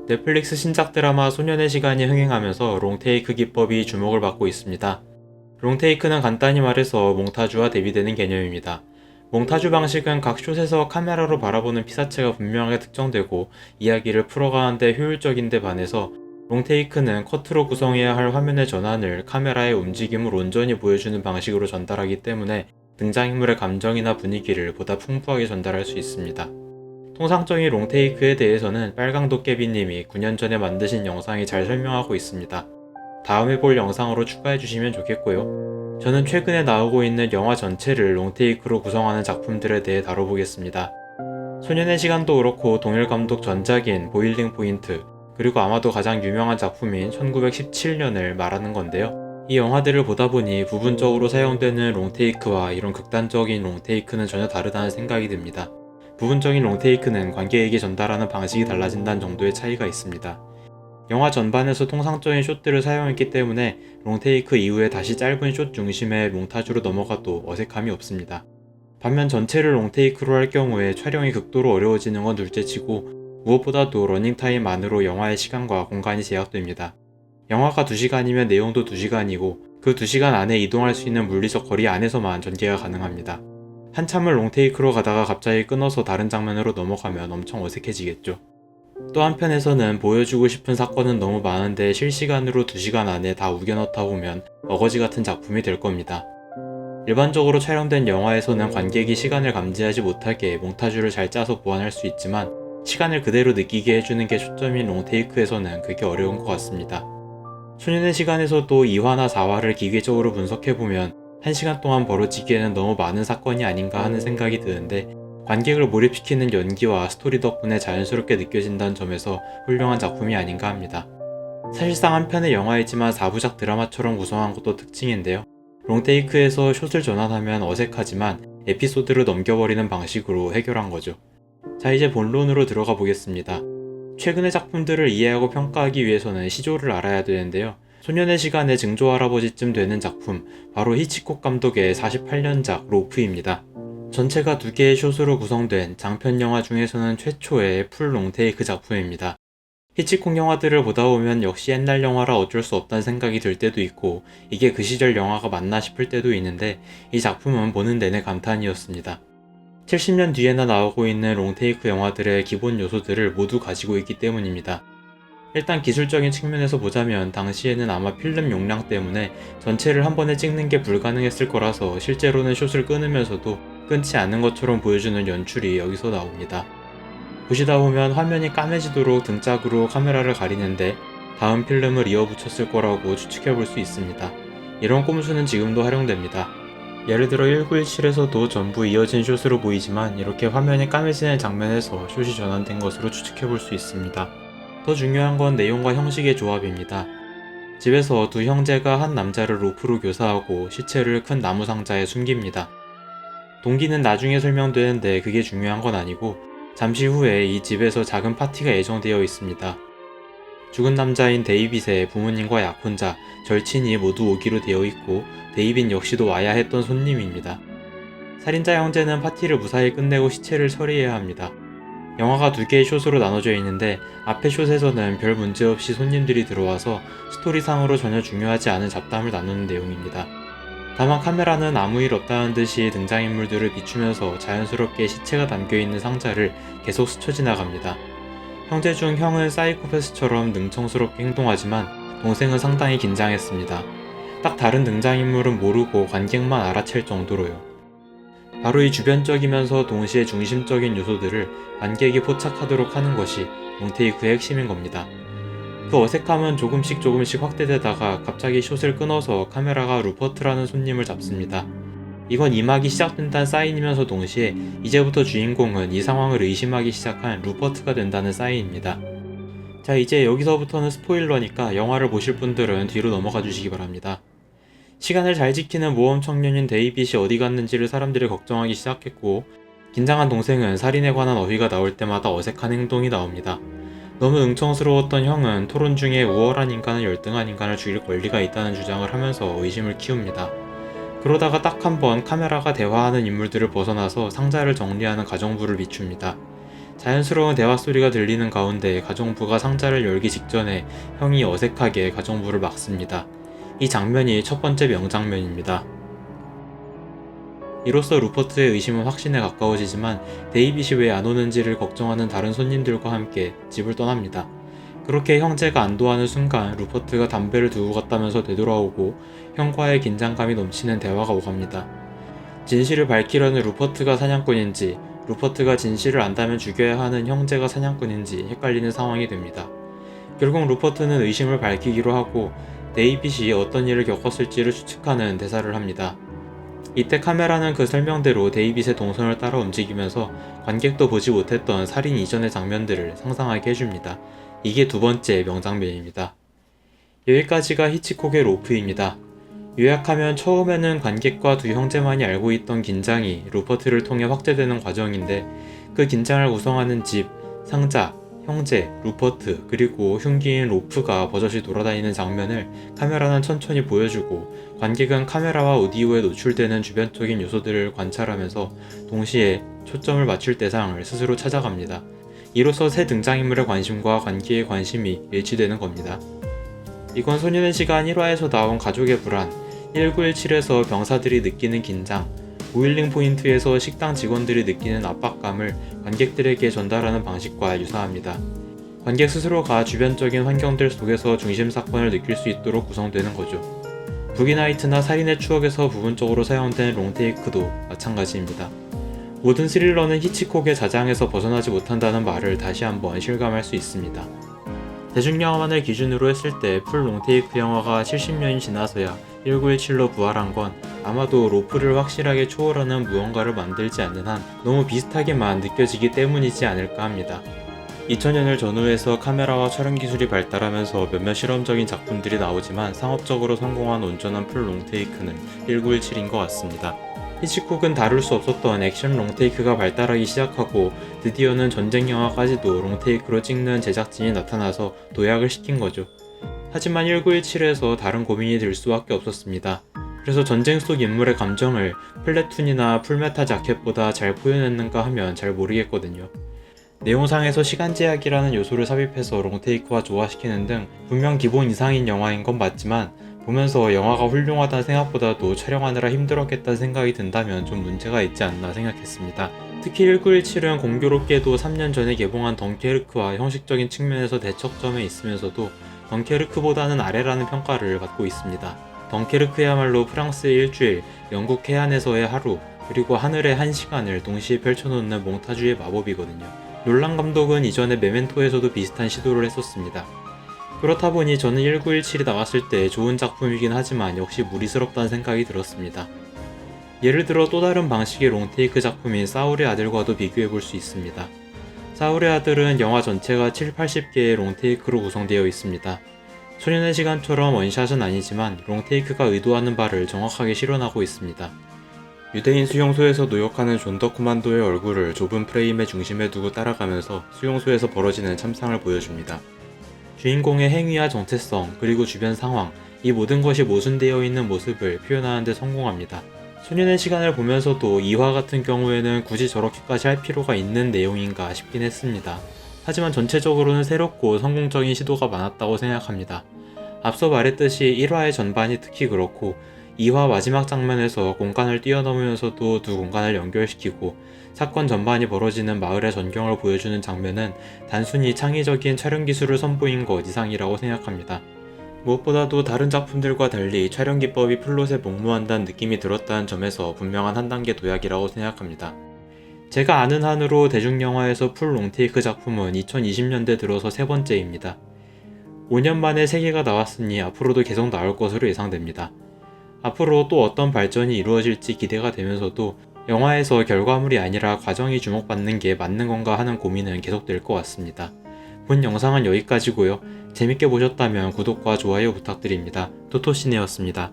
넷플릭스 신작 드라마 소년의 시간이 흥행하면서 롱테이크 기법이 주목을 받고 있습니다. 롱테이크는 간단히 말해서 몽타주와 대비되는 개념입니다. 몽타주 방식은 각 숏에서 카메라로 바라보는 피사체가 분명하게 특정되고 이야기를 풀어가는데 효율적인데 반해서 롱테이크는 커트로 구성해야 할 화면의 전환을 카메라의 움직임을 온전히 보여주는 방식으로 전달하기 때문에 등장인물의 감정이나 분위기를 보다 풍부하게 전달할 수 있습니다. 통상적인 롱테이크에 대해서는 빨강도깨비님이 9년 전에 만드신 영상이 잘 설명하고 있습니다. 다음에 볼 영상으로 추가해주시면 좋겠고요. 저는 최근에 나오고 있는 영화 전체를 롱테이크로 구성하는 작품들에 대해 다뤄보겠습니다. 소년의 시간도 그렇고 동일 감독 전작인 보일링 포인트, 그리고 아마도 가장 유명한 작품인 1917년을 말하는 건데요. 이 영화들을 보다 보니 부분적으로 사용되는 롱테이크와 이런 극단적인 롱테이크는 전혀 다르다는 생각이 듭니다. 부분적인 롱테이크는 관객에게 전달하는 방식이 달라진다는 정도의 차이가 있습니다. 영화 전반에서 통상적인 숏들을 사용했기 때문에 롱테이크 이후에 다시 짧은 숏 중심의 몽타주로 넘어가도 어색함이 없습니다. 반면 전체를 롱테이크로 할 경우에 촬영이 극도로 어려워지는 건 둘째치고 무엇보다도 러닝타임 안으로 영화의 시간과 공간이 제약됩니다. 영화가 2시간이면 내용도 2시간이고 그 2시간 안에 이동할 수 있는 물리적 거리 안에서만 전개가 가능합니다. 한참을 롱테이크로 가다가 갑자기 끊어서 다른 장면으로 넘어가면 엄청 어색해지겠죠. 또 한편에서는 보여주고 싶은 사건은 너무 많은데 실시간으로 2시간 안에 다 우겨넣다 보면 어거지 같은 작품이 될 겁니다. 일반적으로 촬영된 영화에서는 관객이 시간을 감지하지 못하게 몽타주를 잘 짜서 보완할 수 있지만 시간을 그대로 느끼게 해주는 게 초점인 롱테이크에서는 그게 어려운 것 같습니다. 소년의 시간에서도 2화나 4화를 기계적으로 분석해보면 1시간 동안 벌어지기에는 너무 많은 사건이 아닌가 하는 생각이 드는데 관객을 몰입시키는 연기와 스토리 덕분에 자연스럽게 느껴진다는 점에서 훌륭한 작품이 아닌가 합니다. 사실상 한 편의 영화이지만 4부작 드라마처럼 구성한 것도 특징인데요. 롱테이크에서 숏을 전환하면 어색하지만 에피소드를 넘겨버리는 방식으로 해결한 거죠. 자, 이제 본론으로 들어가 보겠습니다. 최근의 작품들을 이해하고 평가하기 위해서는 시조를 알아야 되는데요. 소년의 시간의 증조 할아버지쯤 되는 작품, 바로 히치콕 감독의 48년작 로프입니다. 전체가 2개의 숏으로 구성된 장편 영화 중에서는 최초의 풀 롱테이크 작품입니다. 히치콕 영화들을 보다 보면 역시 옛날 영화라 어쩔 수 없다는 생각이 들 때도 있고 이게 그 시절 영화가 맞나 싶을 때도 있는데 이 작품은 보는 내내 감탄이었습니다. 70년 뒤에나 나오고 있는 롱테이크 영화들의 기본 요소들을 모두 가지고 있기 때문입니다. 일단 기술적인 측면에서 보자면 당시에는 아마 필름 용량 때문에 전체를 한 번에 찍는 게 불가능했을 거라서 실제로는 숏을 끊으면서도 끊지 않은 것처럼 보여주는 연출이 여기서 나옵니다. 보시다 보면 화면이 까매지도록 등짝으로 카메라를 가리는데 다음 필름을 이어붙였을 거라고 추측해 볼 수 있습니다. 이런 꼼수는 지금도 활용됩니다. 예를 들어 1917에서도 전부 이어진 숏으로 보이지만 이렇게 화면이 까매지는 장면에서 숏이 전환된 것으로 추측해 볼 수 있습니다. 더 중요한 건 내용과 형식의 조합입니다. 집에서 두 형제가 한 남자를 로프로 교사하고 시체를 큰 나무 상자에 숨깁니다. 동기는 나중에 설명되는데 그게 중요한 건 아니고 잠시 후에 이 집에서 작은 파티가 예정되어 있습니다. 죽은 남자인 데이빗의 부모님과 약혼자, 절친이 모두 오기로 되어 있고 데이빗 역시도 와야 했던 손님입니다. 살인자 형제는 파티를 무사히 끝내고 시체를 처리해야 합니다. 영화가 2개의 숏으로 나눠져 있는데 앞의 숏에서는 별 문제 없이 손님들이 들어와서 스토리상으로 전혀 중요하지 않은 잡담을 나누는 내용입니다. 다만 카메라는 아무 일 없다는 듯이 등장인물들을 비추면서 자연스럽게 시체가 담겨있는 상자를 계속 스쳐 지나갑니다. 형제 중 형은 사이코패스처럼 능청스럽게 행동하지만 동생은 상당히 긴장했습니다. 딱 다른 등장인물은 모르고 관객만 알아챌 정도로요. 바로 이 주변적이면서 동시에 중심적인 요소들을 관객이 포착하도록 하는 것이 롱테이크의 핵심인 겁니다. 그 어색함은 조금씩 확대되다가 갑자기 숏을 끊어서 카메라가 루퍼트라는 손님을 잡습니다. 이건 이막이 시작된다는 사인이면서 동시에 이제부터 주인공은 이 상황을 의심하기 시작한 루퍼트가 된다는 사인입니다. 자, 이제 여기서부터는 스포일러니까 영화를 보실 분들은 뒤로 넘어가 주시기 바랍니다. 시간을 잘 지키는 모험 청년인 데이빗이 어디 갔는지를 사람들이 걱정하기 시작했고 긴장한 동생은 살인에 관한 어휘가 나올 때마다 어색한 행동이 나옵니다. 너무 응청스러웠던 형은 토론 중에 우월한 인간은 열등한 인간을 죽일 권리가 있다는 주장을 하면서 의심을 키웁니다. 그러다가 딱 한 번 카메라가 대화하는 인물들을 벗어나서 상자를 정리하는 가정부를 비춥니다. 자연스러운 대화 소리가 들리는 가운데 가정부가 상자를 열기 직전에 형이 어색하게 가정부를 막습니다. 이 장면이 첫 번째 명장면입니다. 이로써 루퍼트의 의심은 확신에 가까워지지만 데이빗이 왜 안 오는지를 걱정하는 다른 손님들과 함께 집을 떠납니다. 그렇게 형제가 안도하는 순간 루퍼트가 담배를 두고 갔다면서 되돌아오고 형과의 긴장감이 넘치는 대화가 오갑니다. 진실을 밝히려는 루퍼트가 사냥꾼인지 루퍼트가 진실을 안다면 죽여야 하는 형제가 사냥꾼인지 헷갈리는 상황이 됩니다. 결국 루퍼트는 의심을 밝히기로 하고 데이빗이 어떤 일을 겪었을지를 추측하는 대사를 합니다. 이때 카메라는 그 설명대로 데이빗의 동선을 따라 움직이면서 관객도 보지 못했던 살인 이전의 장면들을 상상하게 해줍니다. 이게 두 번째 명장면입니다. 여기까지가 히치콕의 로프입니다. 요약하면 처음에는 관객과 두 형제만이 알고 있던 긴장이 루퍼트를 통해 확대되는 과정인데 그 긴장을 구성하는 집, 상자, 형제, 루퍼트, 그리고 흉기인 로프가 버젓이 돌아다니는 장면을 카메라는 천천히 보여주고 관객은 카메라와 오디오에 노출되는 주변적인 요소들을 관찰하면서 동시에 초점을 맞출 대상을 스스로 찾아갑니다. 이로써 새 등장인물의 관심과 관객의 관심이 일치되는 겁니다. 이건 소년의 시간 1화에서 나온 가족의 불안, 1917에서 병사들이 느끼는 긴장, 보일링 포인트에서 식당 직원들이 느끼는 압박감을 관객들에게 전달하는 방식과 유사합니다. 관객 스스로가 주변적인 환경들 속에서 중심 사건을 느낄 수 있도록 구성되는 거죠. 부기나이트나 살인의 추억에서 부분적으로 사용된 롱테이크도 마찬가지입니다. 모든 스릴러는 히치콕의 자장에서 벗어나지 못한다는 말을 다시 한번 실감할 수 있습니다. 대중영화만을 기준으로 했을 때 풀 롱테이크 영화가 70년이 지나서야 1917로 부활한 건 아마도 로프를 확실하게 초월하는 무언가를 만들지 않는 한 너무 비슷하게만 느껴지기 때문이지 않을까 합니다. 2000년을 전후해서 카메라와 촬영 기술이 발달하면서 몇몇 실험적인 작품들이 나오지만 상업적으로 성공한 온전한 풀 롱테이크는 1917인 것 같습니다. 히치콕은 다룰 수 없었던 액션 롱테이크가 발달하기 시작하고 드디어는 전쟁 영화까지도 롱테이크로 찍는 제작진이 나타나서 도약을 시킨 거죠. 하지만 1917에서 다른 고민이 들 수밖에 없었습니다. 그래서 전쟁 속 인물의 감정을 플래툰이나 풀메타 자켓보다 잘 표현했는가 하면 잘 모르겠거든요. 내용상에서 시간 제약이라는 요소를 삽입해서 롱테이크와 조화시키는 등 분명 기본 이상인 영화인 건 맞지만 보면서 영화가 훌륭하다는 생각보다도 촬영하느라 힘들었겠다는 생각이 든다면 좀 문제가 있지 않나 생각했습니다. 특히 1917은 공교롭게도 3년 전에 개봉한 덩케르크와 형식적인 측면에서 대척점에 있으면서도 덩케르크보다는 아래라는 평가를 받고 있습니다. 덩케르크야말로 프랑스의 일주일, 영국 해안에서의 하루, 그리고 하늘의 1시간을 동시에 펼쳐놓는 몽타주의 마법이거든요. 놀란 감독은 이전에 메멘토에서도 비슷한 시도를 했었습니다. 그렇다 보니 저는 1917이 나왔을 때 좋은 작품이긴 하지만 역시 무리스럽다는 생각이 들었습니다. 예를 들어 또 다른 방식의 롱테이크 작품인 사울의 아들과도 비교해 볼 수 있습니다. 사울의 아들은 영화 전체가 7-80개의 롱테이크로 구성되어 있습니다. 소년의 시간처럼 원샷은 아니지만 롱테이크가 의도하는 바를 정확하게 실현하고 있습니다. 유대인 수용소에서 노역하는 존 더 코만도의 얼굴을 좁은 프레임의 중심에 두고 따라가면서 수용소에서 벌어지는 참상을 보여줍니다. 주인공의 행위와 정체성, 그리고 주변 상황, 이 모든 것이 모순되어 있는 모습을 표현하는 데 성공합니다. 소년의 시간을 보면서도 2화 같은 경우에는 굳이 저렇게까지 할 필요가 있는 내용인가 싶긴 했습니다. 하지만 전체적으로는 새롭고 성공적인 시도가 많았다고 생각합니다. 앞서 말했듯이 1화의 전반이 특히 그렇고 2화 마지막 장면에서 공간을 뛰어넘으면서도 두 공간을 연결시키고 사건 전반이 벌어지는 마을의 전경을 보여주는 장면은 단순히 창의적인 촬영 기술을 선보인 것 이상이라고 생각합니다. 무엇보다도 다른 작품들과 달리 촬영 기법이 플롯에 복무한다는 느낌이 들었다는 점에서 분명한 한 단계 도약이라고 생각합니다. 제가 아는 한으로 대중영화에서 풀 롱테이크 작품은 2020년대 들어서 세 번째입니다. 5년 만에 3개가 나왔으니 앞으로도 계속 나올 것으로 예상됩니다. 앞으로 또 어떤 발전이 이루어질지 기대가 되면서도 영화에서 결과물이 아니라 과정이 주목받는 게 맞는 건가 하는 고민은 계속될 것 같습니다. 본 영상은 여기까지고요. 재밌게 보셨다면 구독과 좋아요 부탁드립니다. 토토시네였습니다.